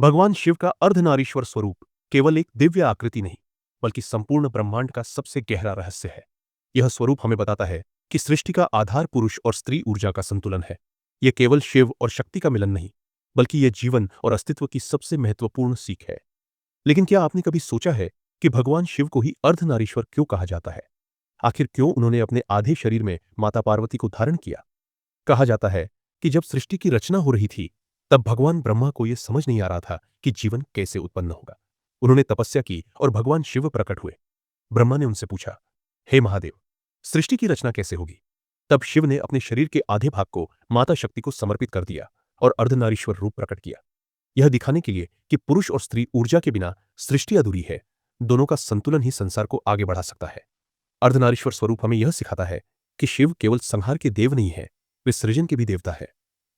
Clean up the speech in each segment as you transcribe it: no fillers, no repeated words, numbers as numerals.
भगवान शिव का अर्धनारीश्वर स्वरूप केवल एक दिव्य आकृति नहीं, बल्कि संपूर्ण ब्रह्मांड का सबसे गहरा रहस्य है। यह स्वरूप हमें बताता है कि सृष्टि का आधार पुरुष और स्त्री ऊर्जा का संतुलन है। यह केवल शिव और शक्ति का मिलन नहीं, बल्कि यह जीवन और अस्तित्व की सबसे महत्वपूर्ण सीख है। लेकिन क्या आपने कभी सोचा है कि भगवान शिव को ही अर्धनारीश्वर क्यों कहा जाता है? आखिर क्यों उन्होंने अपने आधे शरीर में माता पार्वती को धारण किया? कहा जाता है कि जब सृष्टि की रचना हो रही थी, तब भगवान ब्रह्मा को यह समझ नहीं आ रहा था कि जीवन कैसे उत्पन्न होगा। उन्होंने तपस्या की और भगवान शिव प्रकट हुए। ब्रह्मा ने उनसे पूछा, हे महादेव, सृष्टि की रचना कैसे होगी? तब शिव ने अपने शरीर के आधे भाग को माता शक्ति को समर्पित कर दिया और अर्धनारीश्वर रूप प्रकट किया। यह दिखाने के लिए कि पुरुष और स्त्री ऊर्जा के बिना सृष्टि अधूरी है। दोनों का संतुलन ही संसार को आगे बढ़ा सकता है। अर्धनारीश्वर स्वरूप हमें यह सिखाता है कि शिव केवल संहार के देव नहीं है, वे सृजन के भी देवता है।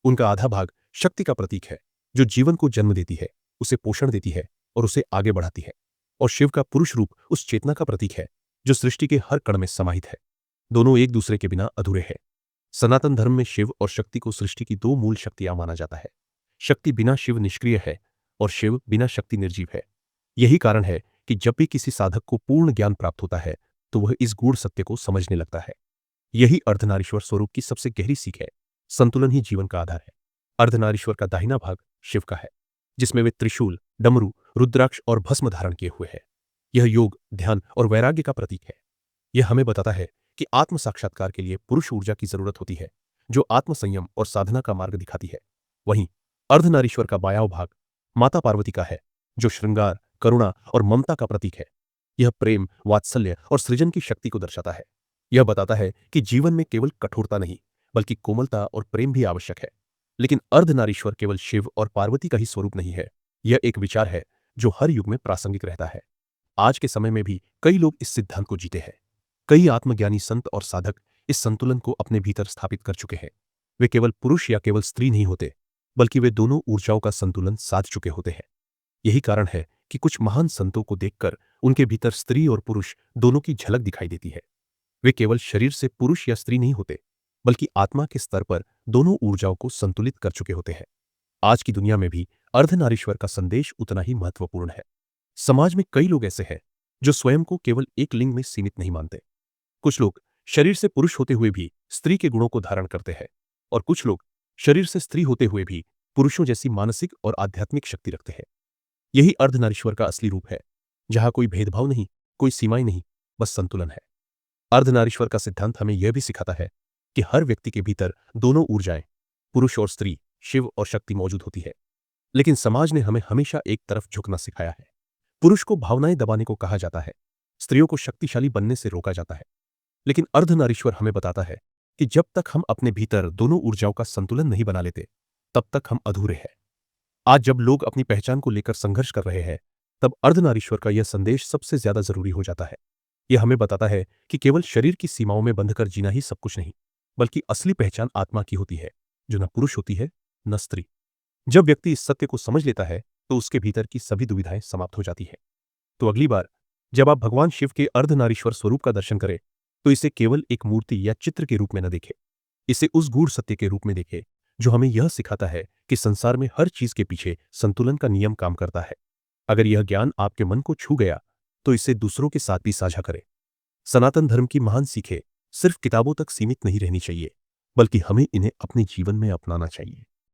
उनका आधा भाग शक्ति का प्रतीक है, जो जीवन को जन्म देती है, उसे पोषण देती है और उसे आगे बढ़ाती है। और शिव का पुरुष रूप उस चेतना का प्रतीक है, जो सृष्टि के हर कण में समाहित है। दोनों एक दूसरे के बिना अधूरे हैं। सनातन धर्म में शिव और शक्ति को सृष्टि की दो मूल शक्तियां माना जाता है। शक्ति बिना शिव निष्क्रिय है और शिव बिना शक्ति निर्जीव है। यही कारण है कि जब भी किसी साधक को पूर्ण ज्ञान प्राप्त होता है, तो वह इस गूढ़ सत्य को समझने लगता है। यही अर्धनारीश्वर स्वरूप की सबसे गहरी सीख है। संतुलन ही जीवन का आधार है। अर्धनारीश्वर का दाहिना भाग शिव का है, जिसमें वे त्रिशूल, डमरू, रुद्राक्ष और भस्म धारण किए हुए हैं। यह योग, ध्यान और वैराग्य का प्रतीक है। यह हमें बताता है कि आत्म साक्षात्कार के लिए पुरुष ऊर्जा की जरूरत होती है, जो आत्म संयम और साधना का मार्ग दिखाती है। वहीं अर्धनारीश्वर का बायां भाग माता पार्वती का है, जो श्रृंगार, करुणा और ममता का प्रतीक है। यह प्रेम, वात्सल्य और सृजन की शक्ति को दर्शाता है। यह बताता है कि जीवन में केवल कठोरता नहीं, बल्कि कोमलता और प्रेम भी आवश्यक है। लेकिन अर्धनारीश्वर केवल शिव और पार्वती का ही स्वरूप नहीं है। यह एक विचार है जो हर युग में प्रासंगिक रहता है। आज के समय में भी कई लोग इस सिद्धांत को जीते हैं। कई आत्मज्ञानी संत और साधक इस संतुलन को अपने भीतर स्थापित कर चुके हैं। वे केवल पुरुष या केवल स्त्री नहीं होते, बल्कि वे दोनों ऊर्जाओं का संतुलन साध चुके होते हैं। यही कारण है कि कुछ महान संतों को देखकर उनके भीतर स्त्री और पुरुष दोनों की झलक दिखाई देती है। वे केवल शरीर से पुरुष या स्त्री नहीं होते, बल्कि आत्मा के स्तर पर दोनों ऊर्जाओं को संतुलित कर चुके होते हैं। आज की दुनिया में भी अर्धनारीश्वर का संदेश उतना ही महत्वपूर्ण है। समाज में कई लोग ऐसे हैं जो स्वयं को केवल एक लिंग में सीमित नहीं मानते। कुछ लोग शरीर से पुरुष होते हुए भी स्त्री के गुणों को धारण करते हैं, और कुछ लोग शरीर से स्त्री होते हुए भी पुरुषों जैसी मानसिक और आध्यात्मिक शक्ति रखते हैं। यही अर्धनारीश्वर का असली रूप है, जहां कोई भेदभाव नहीं, कोई सीमाएं नहीं, बस संतुलन है। अर्धनारीश्वर का सिद्धांत हमें यह भी सिखाता है कि हर व्यक्ति के भीतर दोनों ऊर्जाएं, पुरुष और स्त्री, शिव और शक्ति मौजूद होती है। लेकिन समाज ने हमें हमेशा एक तरफ झुकना सिखाया है। पुरुष को भावनाएं दबाने को कहा जाता है, स्त्रियों को शक्तिशाली बनने से रोका जाता है। लेकिन अर्धनारीश्वर हमें बताता है कि जब तक हम अपने भीतर दोनों ऊर्जाओं का संतुलन नहीं बना लेते, तब तक हम अधूरे हैं। आज जब लोग अपनी पहचान को लेकर संघर्ष कर रहे हैं, तब अर्धनारीश्वर का यह संदेश सबसे ज्यादा जरूरी हो जाता है। यह हमें बताता है कि केवल शरीर की सीमाओं में बंधकर जीना ही सब कुछ नहीं, बल्कि असली पहचान आत्मा की होती है, जो न पुरुष होती है, न स्त्री। जब व्यक्ति इस सत्य को समझ लेता है, तो उसके भीतर की सभी दुविधाएं समाप्त हो जाती हैं। तो अगली बार जब आप भगवान शिव के अर्धनारीश्वर स्वरूप का दर्शन करें, तो इसे केवल एक मूर्ति या चित्र के रूप में न देखें। इसे उस गूढ़ सत्य के रूप में देखें, जो हमें यह सिखाता है कि संसार में हर चीज के पीछे संतुलन का नियम काम करता है। अगर यह ज्ञान आपके मन को छू गया, तो इसे दूसरों के साथ भी साझा करें। सनातन धर्म की महान सीखें सिर्फ किताबों तक सीमित नहीं रहनी चाहिए, बल्कि हमें इन्हें अपने जीवन में अपनाना चाहिए।